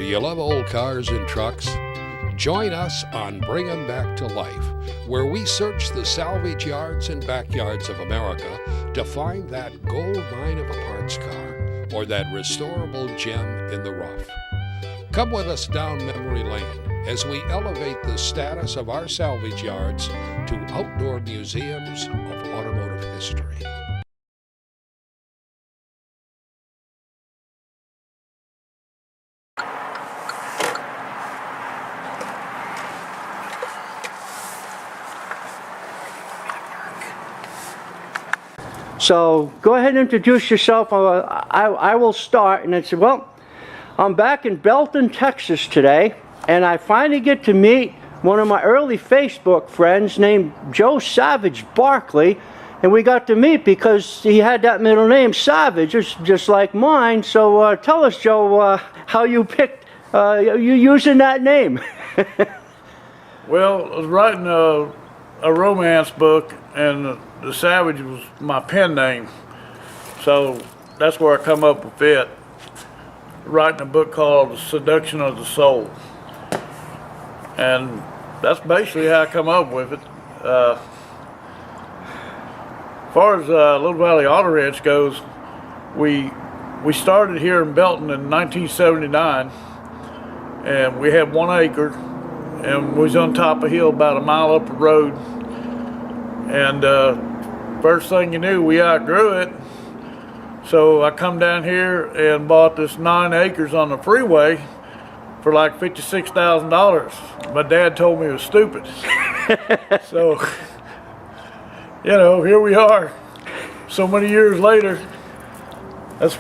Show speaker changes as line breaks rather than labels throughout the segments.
Do you love old cars and trucks? Join us on Bring 'em Back to Life, where we search the salvage yards and backyards of America to find that gold mine of a parts car or that restorable gem in the rough. Come with us down memory lane as we elevate the status of our salvage yards to outdoor museums of automotive history.
So go ahead and introduce yourself. I will start, and I said, well, I'm back in Belton, Texas today, and I finally get to meet one of my early Facebook friends named Joe Salvage Barkley, and we got to meet because he had that middle name, Salvage, just like mine. So tell us, Joe, how you picked, you using that name.
Well, I was writing a romance book, and the Salvage was my pen name, so that's where I come up with it. Writing a book called The Seduction of the Soul, and that's basically how I come up with it. As far as Little Valley Auto Ranch goes, we started here in Belton in 1979, and we had 1 acre, and we was on top of a hill about a mile up the road, and first thing you knew, we outgrew it. So I come down here and bought this 9 acres on the freeway for like $56,000. My dad told me it was stupid. So, you know, here we are. So many years later, that's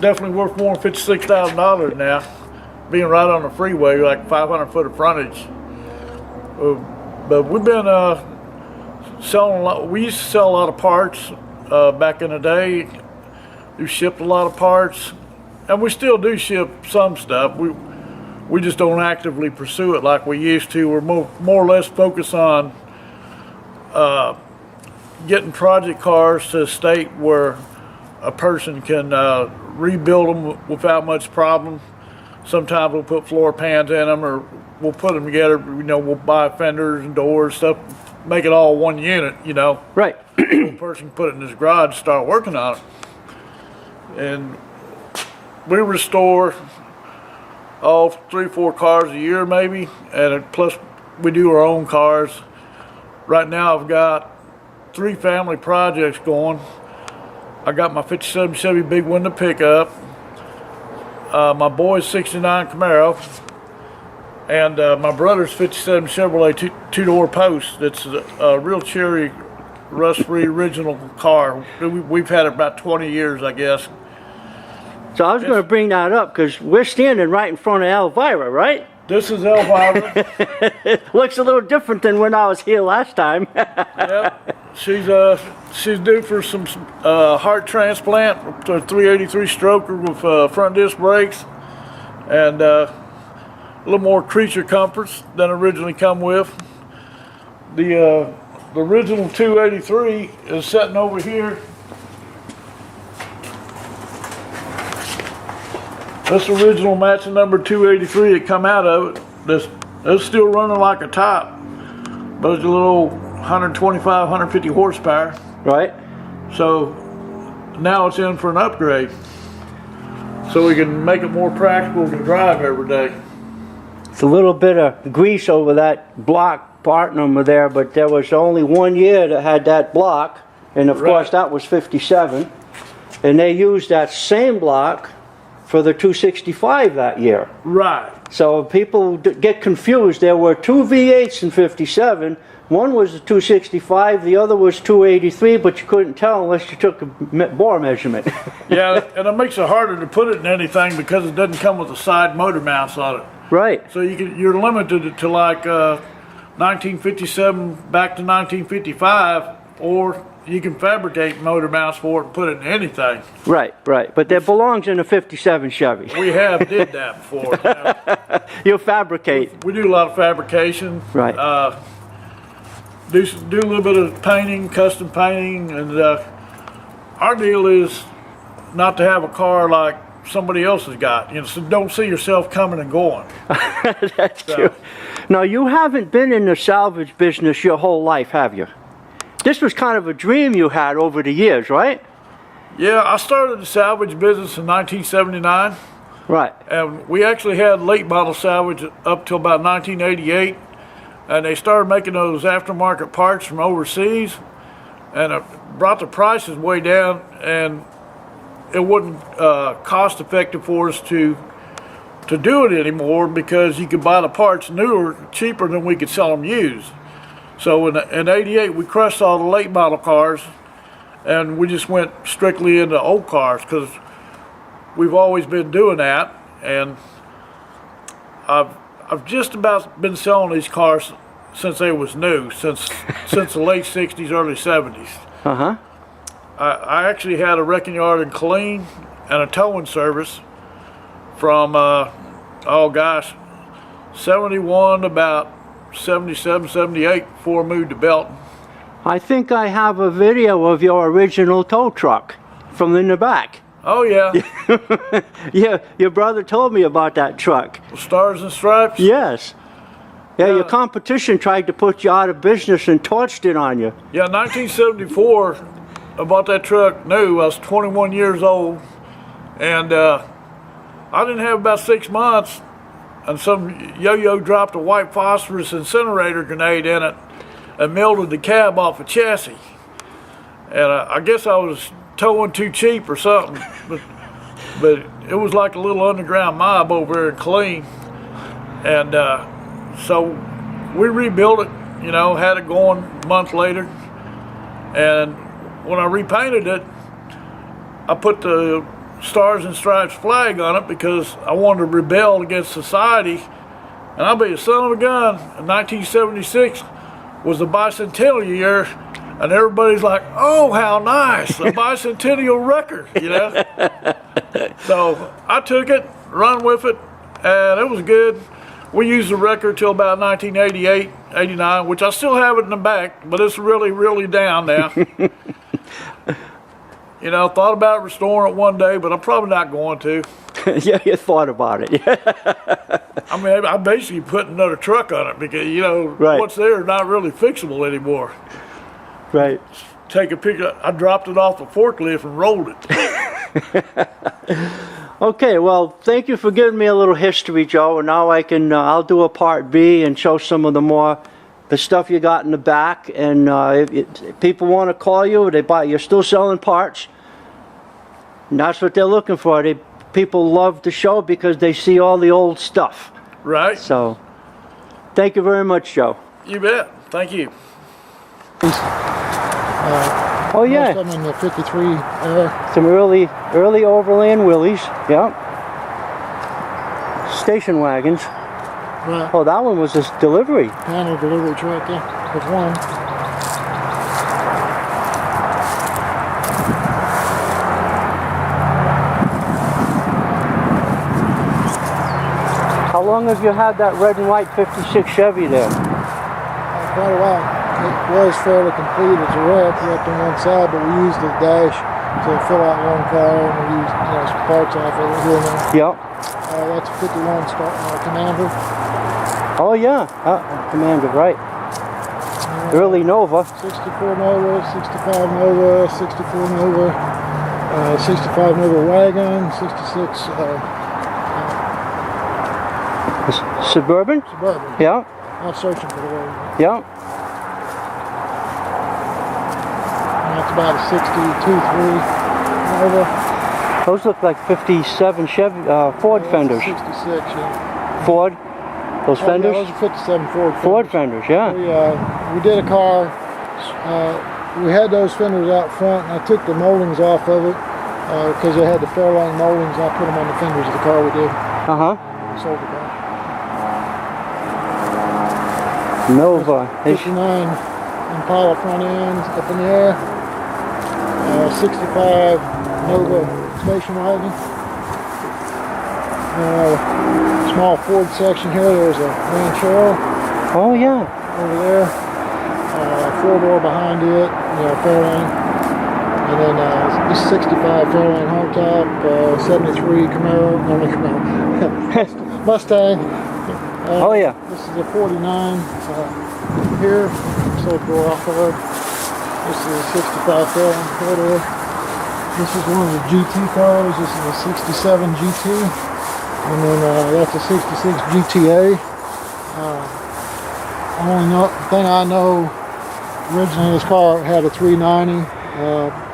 definitely worth more than $56,000 now, being right on the freeway, like 500 foot of frontage. But we've been selling a lot. We used to sell a lot of parts back in the day. We shipped a lot of parts, and we still do ship some stuff. We just don't actively pursue it like we used to. We're more or less focused on getting project cars to a state where a person can rebuild them without much problem. Sometimes we'll put floor pans in them, or we'll put them together. You know, we'll buy fenders and doors, stuff, make it all one unit. You know,
Right.
a person can put it in his garage, start working on it. And we restore all 3 or 4 cars a year maybe, and plus we do our own cars. Right now I've got 3 family projects going. I got my 57 Chevy big window pickup, my boy's 69 Camaro, and my brother's 57 Chevrolet two-door post. It's a real cherry, rust-free original car. We've had it about 20 years, I guess.
So I was going to bring that up because we're standing right in front of Elvira, right?
This is Elvira.
It looks a little different than when I was here last time.
Yep. She's due for some heart transplant, a 383 stroker with front disc brakes, and a little more creature comforts than originally come with. The original 283 is sitting over here. This original matching number 283 that come out of it, it's still running like a top, but it's a little 125, 150 horsepower.
Right.
So now it's in for an upgrade, so we can make it more practical to drive every day.
It's a little bit of grease over that block part number there, but there was only 1 year that had that block, and of course that was 57, and they used that same block for the 265 that year.
Right.
So people get confused. There were 2 V8s in 57. One was a 265, the other was 283, but you couldn't tell unless you took a bore measurement.
Yeah, and it makes it harder to put it in anything because it doesn't come with a side motor mounts on it.
Right.
So you're limited to like 1957 back to 1955, or you can fabricate motor mounts for it and put it in anything.
Right, right. But that belongs in a 57 Chevy.
We have did that before. You know.
You'll fabricate.
We do a lot of fabrication.
Right.
Do a little bit of painting, custom painting, and our deal is not to have a car like somebody else has got. You know, so don't see yourself coming and going.
That's true. Now, you haven't been in the salvage business your whole life, have you? This was kind of a dream you had over the years, right?
Yeah, I started the salvage business in 1979.
Right.
And we actually had late model salvage up till about 1988. And they started making those aftermarket parts from overseas. And it brought the prices way down, and it wasn't cost effective for us to do it anymore, because you could buy the parts newer, cheaper than we could sell them used. So in 88, we crushed all the late model cars, and we just went strictly into old cars, because we've always been doing that. And I've just about been selling these cars since they was new, since the late 60s, early 70s.
Uh-huh.
I actually had a wrecking yard in Killeen and a towing service from, 71 to about 77, 78 before I moved to Belton.
I think I have a video of your original tow truck from in the back.
Oh, yeah.
Yeah, your brother told me about that truck.
Stars and Stripes?
Yes. Yeah, your competition tried to put you out of business and torched it on you.
Yeah, 1974, I bought that truck new. I was 21 years old, and I didn't have about 6 months, and some yo-yo dropped a white phosphorus incinerator grenade in it and melted the cab off a chassis. And I guess I was towing too cheap or something, but it was like a little underground mob over there in Killeen. And so we rebuilt it, you know, had it going a month later. And when I repainted it, I put the Stars and Stripes flag on it because I wanted to rebel against society. And I'll be a son of a gun. In 1976 was the bicentennial year, and everybody's like, "Oh, how nice, a bicentennial record," you know. So I took it, run with it, and it was good. We used the record till about 1988, 89, which I still have it in the back, but it's really, really down now. You know, thought about restoring it one day, but I'm probably not going to.
Yeah, you thought about it.
I mean, I'm basically putting another truck on it because, you know,
right.
What's there is not really fixable anymore.
Right.
Take a picture. I dropped it off the forklift and rolled it.
Okay, well, thank you for giving me a little history, Joe. And now I can, I'll do a part B and show some of the stuff you got in the back. And if people want to call you, you're still selling parts. And that's what they're looking for. People love the show because they see all the old stuff.
Right.
So, thank you very much, Joe.
You bet. Thank you.
Oh yeah.
Most of them in the 53 era.
Some early overland Willys. Yeah. Station wagons.
Right.
Oh, that one was a delivery.
Panel delivery truck, yeah. With one.
How long have you had that red and white 56 Chevy there?
Quite a while. It was fairly complete as a wreck, left on one side, but we used the dash to fill out one car, and we used some parts off of it here and there.
Yep.
That's a 51 Commander.
Oh yeah, Commander, right. Early Nova.
64 Nova, 65 Nova, 64 Nova, 65 Nova wagon, 66
Suburban?
Suburban.
Yeah.
I'm searching for the wagon.
Yeah.
And that's about a 62.3 Nova.
Those look like 57 Chevy, Ford fenders.
66, yeah.
Ford? Those fenders?
Yeah, those are 57 Ford fenders.
Ford fenders, yeah.
We did a car. We had those fenders out front, and I took the moldings off of it because they had the Fairlane moldings. I put them on the fenders of the car we did.
Uh-huh.
Sold the car.
Nova.
59 Impala front ends up in the air. 65 Nova station wagon. Small Ford section here. There's a Ranchero.
Oh yeah.
Over there. 4-door behind it. Fairlane. And then this 65 Fairlane Hog hardtop 73 Camaro, Mustang.
Oh yeah.
This is a 49 here, sold for off-road. This is a 65 Fairlane four-door. This is one of the GT cars. This is a 67 GT. And then that's a 66 GTA. The thing I know, originally this car had a 390,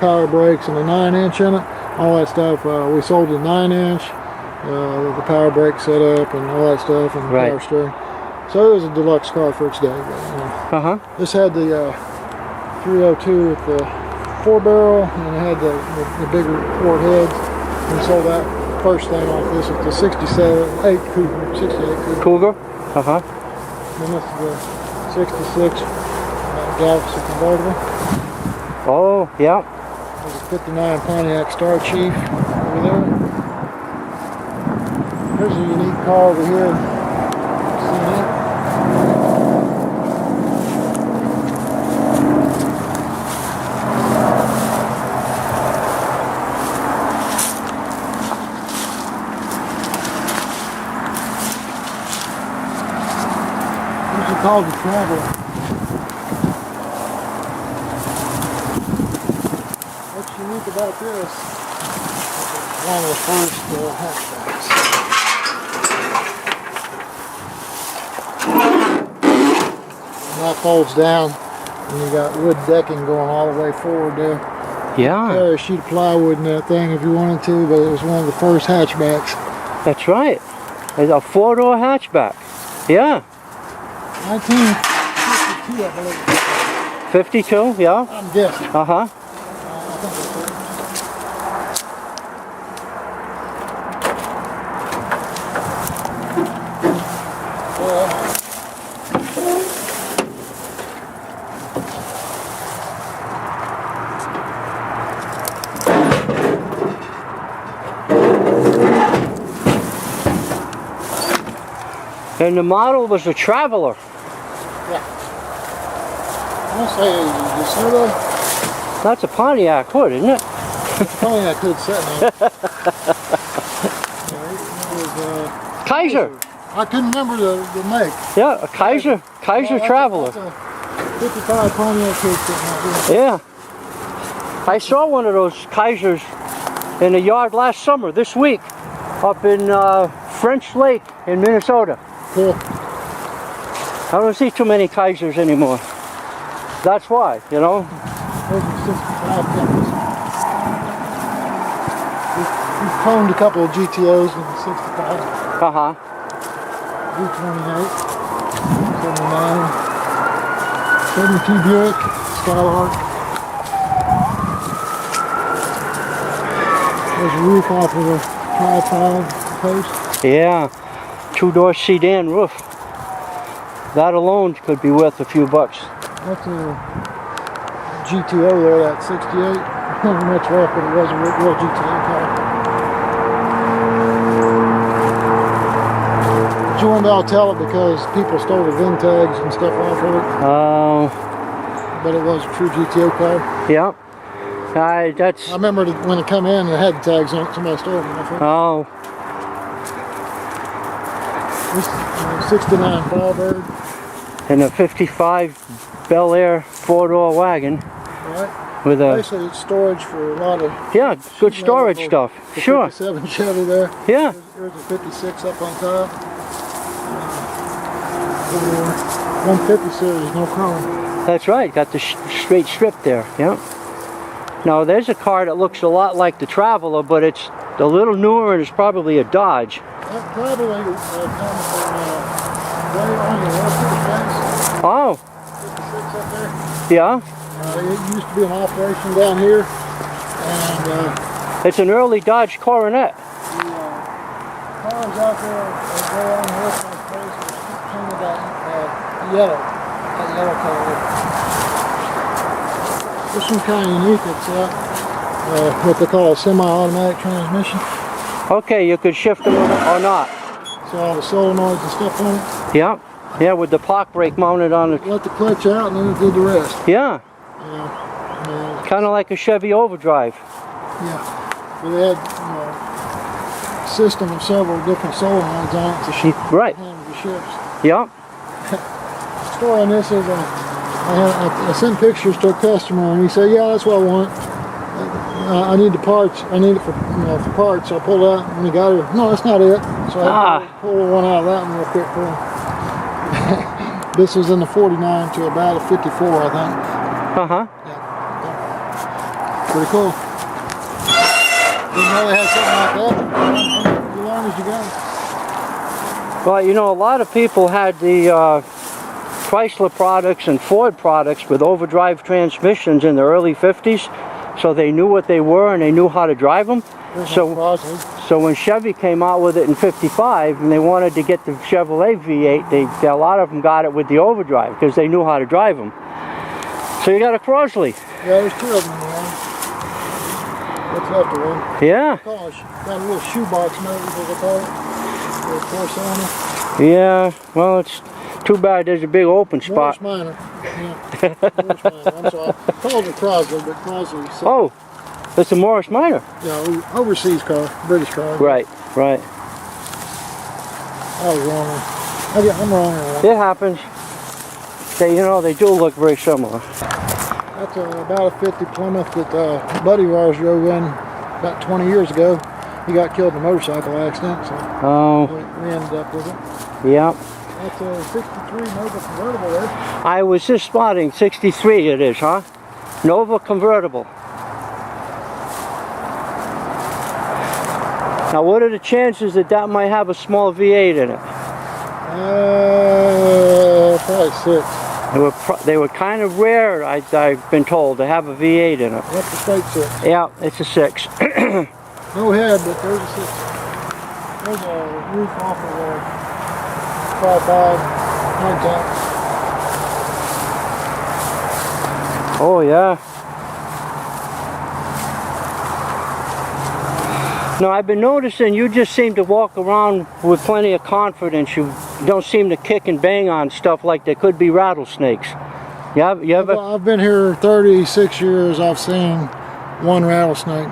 power brakes and a 9-inch in it. All that stuff, we sold a 9-inch, the power brake setup and all that stuff, and the power steering. So it was a deluxe car for its day. But, this had the 302 with the 4-barrel, and it had the bigger port heads. We sold that first thing off this with the 68 Cougar.
Cougar?
Then this is the 66 Galaxy convertible.
Oh, yeah.
There's a 59 Pontiac Star Chief over there. There's a unique car over here. See that? This is called the Traveler. What's unique about this? It's one of the first hatchbacks. And that folds down, and you got wood decking going all the way forward there.
Yeah.
Carry a sheet of plywood in that thing if you wanted to, but it was one of the first hatchbacks.
That's right. It's a 4-door hatchback. Yeah.
1952, I believe.
52, yeah.
I'm guessing.
And the model was a Traveler.
Yeah. I'm gonna say, you see that?
That's a Pontiac hood, isn't it?
Pontiac hood setting on.
Kaiser.
I couldn't remember the make.
Yeah, a Kaiser Traveler.
That's a 55 Pontiac hood sitting out there.
Yeah. I saw one of those Kaisers in the yard last summer, this week, up in French Lake in Minnesota.
Cool.
I don't see too many Kaisers anymore. That's why, you know.
Those are 65 Tempest. We've cloned a couple of GTOs in the 65. V28, 79, 72 Buick, Skylark. There's a roof off of a tripod post.
Yeah, 2-door sedan roof. That alone could be worth a few bucks.
That's a GTO there, that 68. Not much left, but it was a real GTO car. But you won't be able to tell it because people stole the VIN tags and stuff off of it.
Oh.
But it was a true GTO car.
Yeah. I
remember when it come in, it had the tags on it. Somebody stole them off of it.
Oh.
This is a 69 Firebird.
And a 55 Bel Air 4-door wagon.
Right.
With a
basically it's storage for a lot of
good storage stuff.
The
Sure.
57 Chevy there.
Yeah.
There's a 56 up on top. 150 series, no chrome.
That's right. Got the straight strip there. Yeah. Now there's a car that looks a lot like the Traveler, but it's a little newer and it's probably a Dodge.
That probably comes from way on the left of the fence.
Oh.
56 up there.
Yeah.
It used to be an operation down here, and
it's an early Dodge Coronet.
the cars out there way on the left of the face are painted that yellow color. This one's kind of unique. It's what they call a semi-automatic transmission.
Okay, you could shift them or not.
So all the solenoids and stuff on it.
Yeah. Yeah, with the park brake mounted on it.
Let the clutch out and then it did the rest.
Yeah.
Yeah.
Kind of like a Chevy Overdrive.
Yeah. But they had a system of several different solar lines on it to
Right.
handle the ships.
Yep.
Story on this is I sent pictures to a customer and he said, yeah, that's what I want. I need the parts. I need it for for parts. So I pulled it out and he got it. No, that's not it. So I pulled one out of that one real quick for him. This was in the 49 to about a 54, I think.
Uh-huh.
Yeah. Pretty cool. Didn't know they had something like that. You learn as you go.
Well, you know, a lot of people had the Chrysler products and Ford products with overdrive transmissions in the early 50s, so they knew what they were and they knew how to drive them. So when Chevy came out with it in 55 and they wanted to get the Chevrolet V8, a lot of them got it with the overdrive because they knew how to drive them. So you got a Crosley.
Yeah, there's two of them in there. What's left of one?
Yeah.
Got a little shoebox motor, as they call it. A little Corsana.
Yeah, well, it's too bad there's a big open spot.
Morris Minor. Yeah. Morris Minor. I'm sorry. I called it Crosley, but Crosley.
Oh, it's a Morris Minor.
Yeah, overseas car, British car.
Right, right.
I was wrong. I'm wrong.
It happens. They do look very similar.
That's about a 50 Plymouth that a buddy of ours drove in about 20 years ago. He got killed in a motorcycle accident, so we ended up with it.
Yeah.
That's a 63 Nova convertible there.
I was just spotting 63 it is, huh? Nova convertible. Now what are the chances that that might have a small V8 in it?
Probably 6.
They were kind of rare, I've been told, to have a V8 in it.
That's a straight 6.
Yeah, it's a 6.
No head, but there's a 6. There's a roof off of a 5.5 hardtop.
Oh yeah. Now I've been noticing you just seem to walk around with plenty of confidence. You don't seem to kick and bang on stuff like there could be rattlesnakes. You ever?
I've been here 36 years. I've seen one rattlesnake.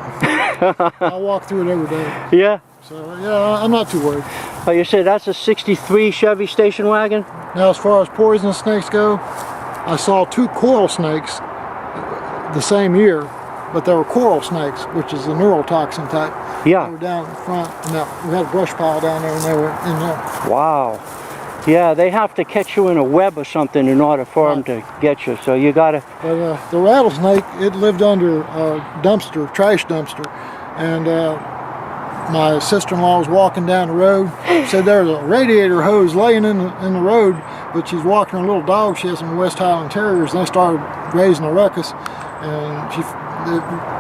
I walk through it every day.
Yeah.
So yeah, I'm not too worried.
Oh, you say that's a 63 Chevy station wagon?
Now as far as poisonous snakes go, I saw 2 coral snakes the same year, but they were coral snakes, which is a neurotoxin type.
Yeah.
They were down in front, and we had a brush pile down there, and they were in there.
Wow. Yeah, they have to catch you in a web or something in order for them to get you. So you gotta.
But the rattlesnake, it lived under a dumpster, trash dumpster, and my sister-in-law was walking down the road. Said there was a radiator hose laying in the road, but she's walking her little dog. She has some West Highland Terriers, and they started raising a ruckus. And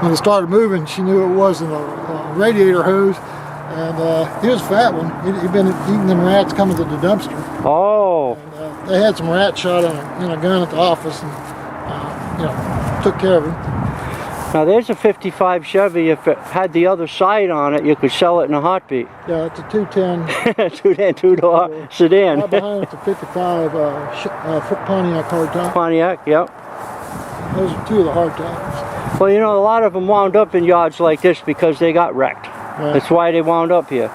when it started moving, she knew it wasn't a radiator hose. And he was a fat one. He'd been eating them rats coming to the dumpster.
Oh.
And, they had some rats shot in a gun at the office, and took care of him.
Now there's a 55 Chevy. If it had the other side on it, you could sell it in a heartbeat.
Yeah, it's a 210.
210 two-door sedan.
Right behind it's a 55 Pontiac hardtop.
Pontiac, yep.
Those are 2 of the hardtops.
Well, a lot of them wound up in yards like this because they got wrecked.
Right.
That's why they wound up here,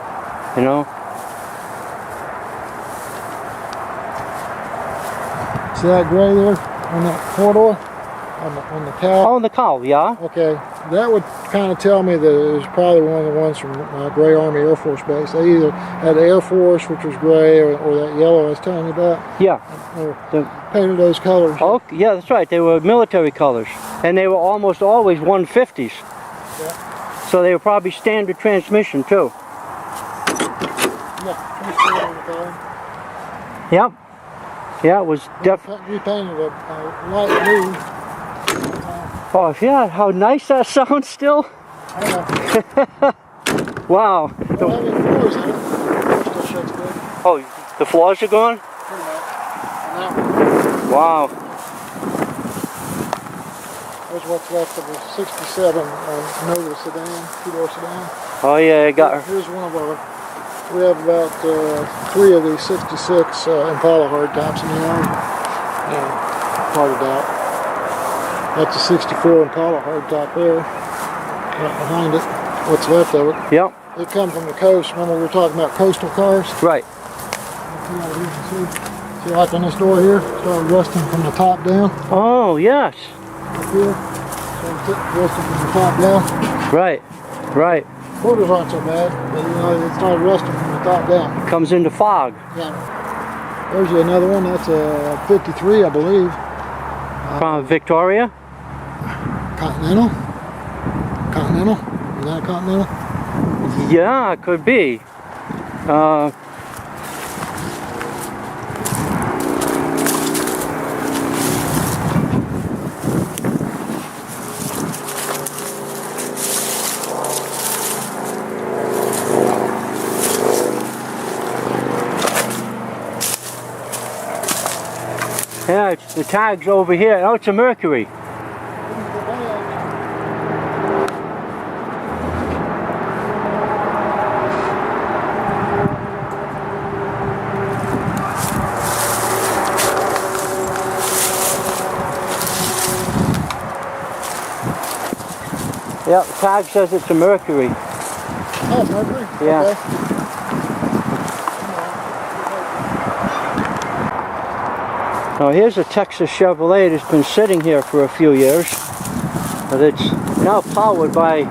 See that gray there on that 4-door? On the cowl?
Oh, on the cowl, yeah.
Okay, that would kind of tell me that it was probably one of the ones from Gray Army Air Force Base. They either had the Air Force, which was gray, or that yellow I was telling you about.
Yeah.
Or painted those colors.
Oh, yeah, that's right. They were military colors. And they were almost always 150s.
Yeah.
So they were probably standard transmission, too.
Yeah,
Yep. Yeah, it was definitely.
We painted a light blue.
Oh, yeah, how nice that sounds still. Wow.
Well, I mean, floors in it. Still shuts good.
Oh, the floors are gone?
Pretty much. And that one.
Wow.
There's what's left of a 67 Nova sedan, 2-door sedan.
Oh, yeah, I got her.
Here's one of our. We have about 3 of these 66 Impala hardtops in the yard. Parted out. That's a 64 Impala hardtop there, right behind it. what's left of it.
Yep.
They come from the coast. Remember we were talking about coastal cars?
Right.
See, like on this door here, started rusting from the top down.
Oh, yes.
Up here, started rusting from the top down.
Right. Right.
Quarters aren't so bad, but you know, it started rusting from the top down.
Comes into fog.
Yeah. There's another one. That's a 53, I believe.
From Victoria?
Continental? Continental? Is that a Continental?
Yeah, it could be. Yeah, the tag's over here. Oh, it's a Mercury. Yeah, the tag says it's a Mercury.
Oh, Mercury?
Yeah.
Okay.
Now here's a Texas Chevrolet that's been sitting here for a few years, but it's now powered by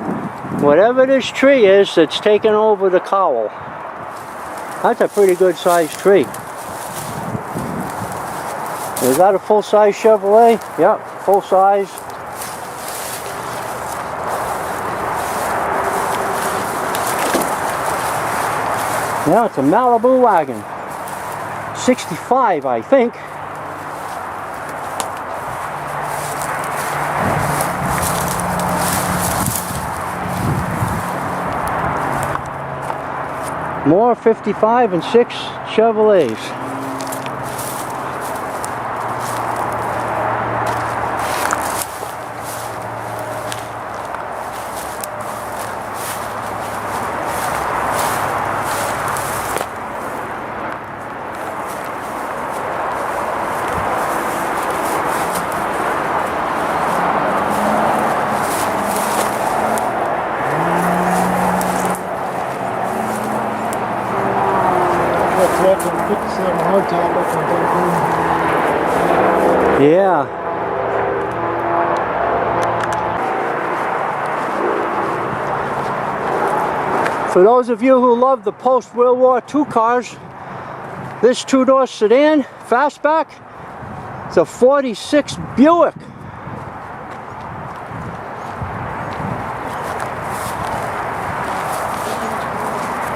whatever this tree is that's taken over the cowl. That's a pretty good sized tree. Is that a full size Chevrolet? Yep, full size. Yeah, it's a Malibu wagon. 65, I think. More 55 and 6 Chevrolets. Yeah. For those of you who love the post-World War II cars, this two-door sedan, fastback, it's a 46 Buick.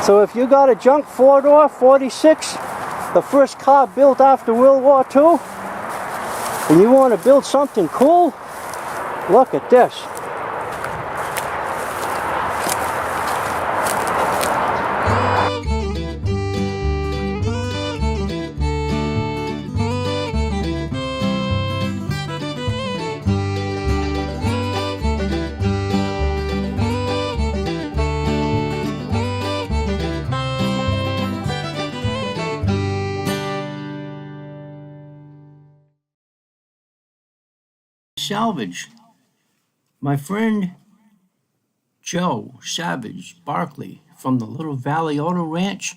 So if you got a junk four-door 46, the first car built after World War II, and you want to build something cool, look at this. Salvage. My friend Joe Savage Barkley from the Little Valley Auto Ranch,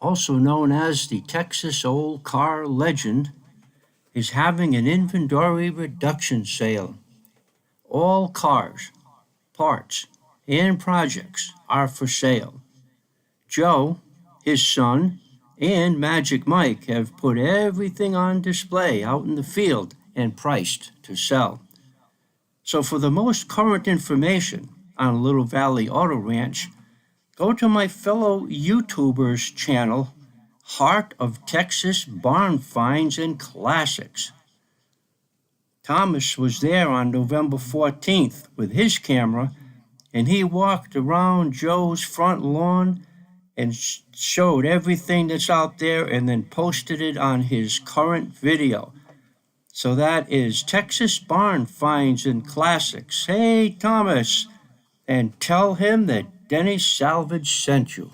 also known as the Texas Old Car Legend, is having an inventory reduction sale. All cars, parts, and projects are for sale. Joe, his son, and Magic Mike have put everything on display out in the field and priced to sell. So for the most current information on Little Valley Auto Ranch, go to my fellow YouTubers channel, Heart of Texas Barn Finds and Classics. Thomas was there on November 14th with his camera, and he walked around Joe's front lawn and showed everything that's out there and then posted it on his current video. So that is Texas Barn Finds and Classics. Hey, Thomas, and tell him that Denny Salvage sent you.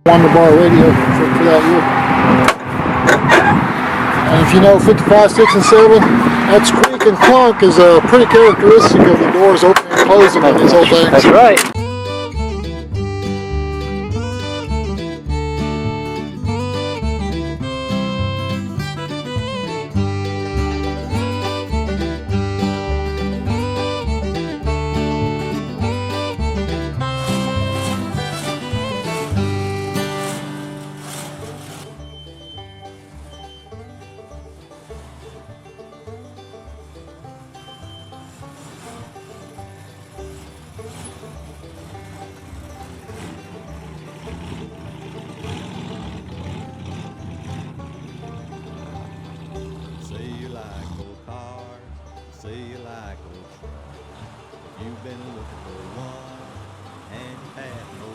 1-bar radio for that year. And if you know 55, 6, and 7, that squeak and clunk is pretty characteristic of the doors opening and closing on these old things.
That's right.
You've been looking for one, and you had no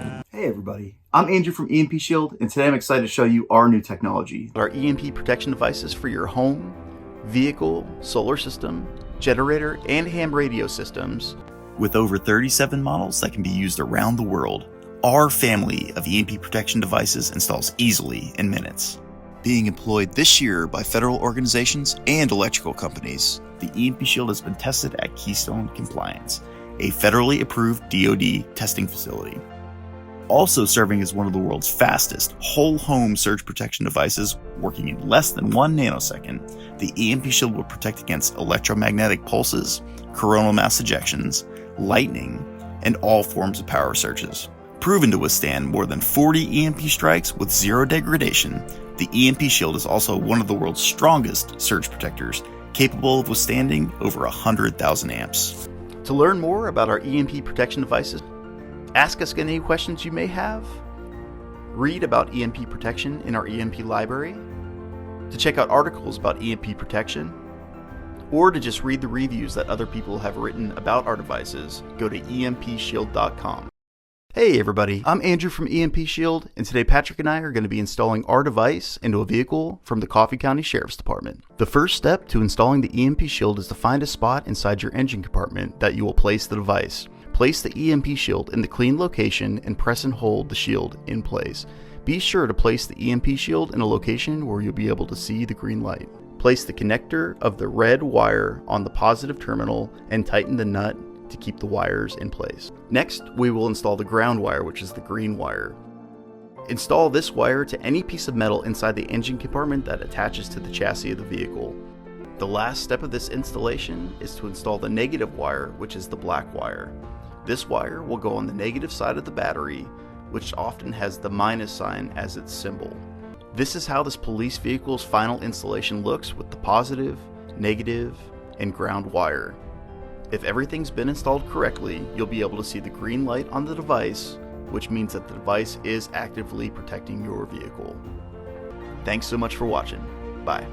one.
Hey everybody, I'm Andrew from EMP Shield, and today I'm excited to show you our new technology.
Our EMP protection devices for your home, vehicle, solar system, generator, and ham radio systems.
With over 37 models that can be used around the world, our family of EMP protection devices installs easily in minutes. Being employed this year by federal organizations and electrical companies, the EMP Shield has been tested at Keystone Compliance, a federally approved DoD testing facility. Also serving as one of the world's fastest whole home surge protection devices, working in less than 1 nanosecond, the EMP Shield will protect against electromagnetic pulses, coronal mass ejections, lightning, and all forms of power surges. Proven to withstand more than 40 EMP strikes with zero degradation, the EMP Shield is also one of the world's strongest surge protectors, capable of withstanding over 100,000 amps.
To learn more about our EMP protection devices, ask us any questions you may have, read about EMP protection in our EMP library, to check out articles about EMP protection, or to just read the reviews that other people have written about our devices, go to empshield.com. Hey everybody, I'm Andrew from EMP Shield, and today Patrick and I are going to be installing our device into a vehicle from the Coffee County Sheriff's Department. The first step to installing the EMP Shield is to find a spot inside your engine compartment that you will place the device. Place the EMP Shield in the clean location and press and hold the shield in place. Be sure to place the EMP Shield in a location where you'll be able to see the green light. Place the connector of the red wire on the positive terminal and tighten the nut to keep the wires in place. Next, we will install the ground wire, which is the green wire. Install this wire to any piece of metal inside the engine compartment that attaches to the chassis of the vehicle. The last step of this installation is to install the negative wire, which is the black wire. This wire will go on the negative side of the battery, which often has the minus sign as its symbol. This is how this police vehicle's final installation looks with the positive, negative, and ground wire. If everything's been installed correctly, you'll be able to see the green light on the device, which means that the device is actively protecting your vehicle. Thanks so much for watching. Bye.